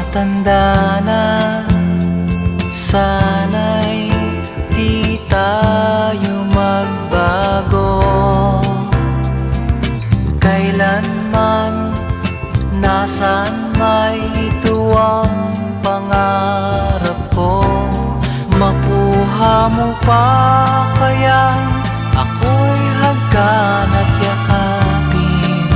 matanda na, sana'y di tayo magbago. Kailanman, nasaan may ito ang pangarap ko. Makuha mo pa kaya ako'y hagkan at yakapin.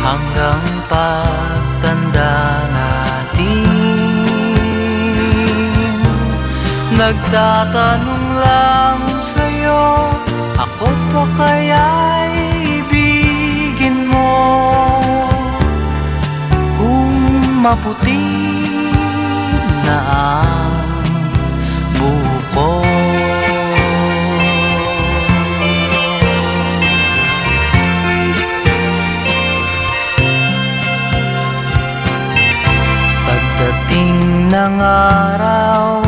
Hanggang pagtanda natin, nagtatanong lang sa'yo, ako pa kaya'y ibigin mo? Kung maputi na ang buko. Pagdating ng araw,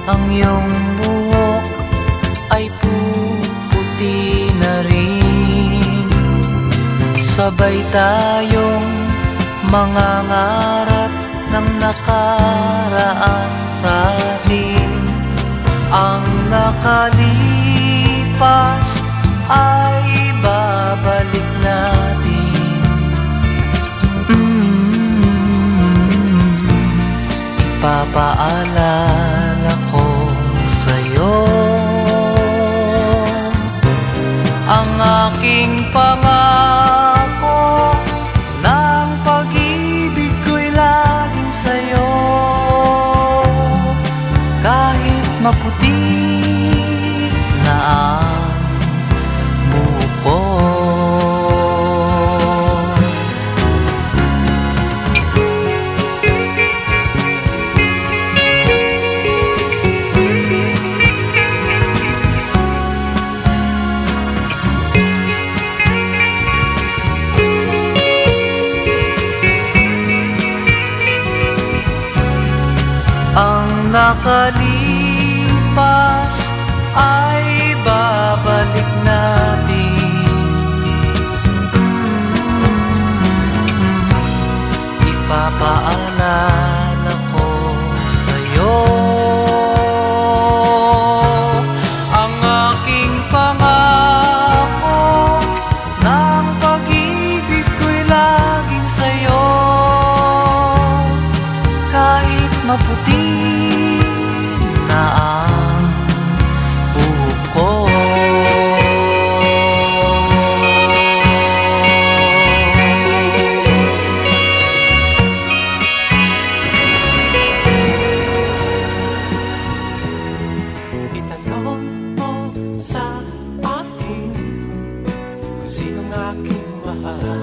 ang iyong buhok ay puputi na rin. Sabay tayong mangangarap ng nakaraan sa atin. Ang nakalipas ay babalik natin. Ipapaalala ko sa'yo ang aking pangako, ng pag-ibig ko'y laging sa'yo. Kahit maputi na ang buko. Ang nakalipas ay babalik natin. Ipapaalala ko sa'yo ang aking pangako, ng pag-ibig ko'y laging sa'yo. Kahit maputi na ang buko. Itanong mo sa akin kung sinong aking mahal.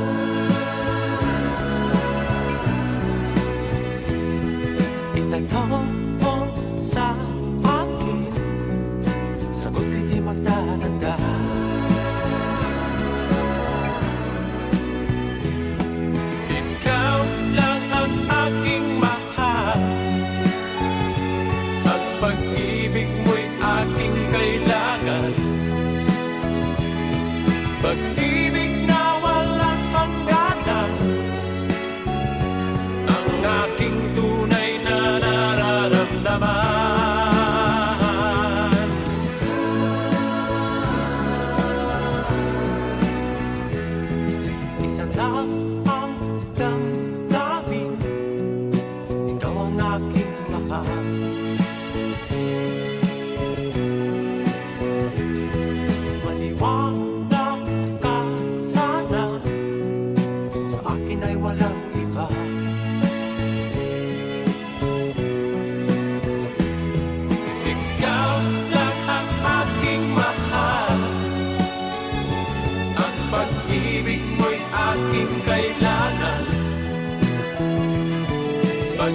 Itanong mo sa akin, sagot ko'y di magtatanda. Ikaw lang ang aking mahal, at pag-ibig mo'y aking kailangan. Pag-ibig na walang hangganan, ang aking tunay na nararamdaman. Isa lang ang damdamin, ikaw ang aking mahal. Maniwala ka sana, sa akin ay walang iba. Ikaw lang ang aking mahal, ang pag-ibig mo'y aking kailangan. Pag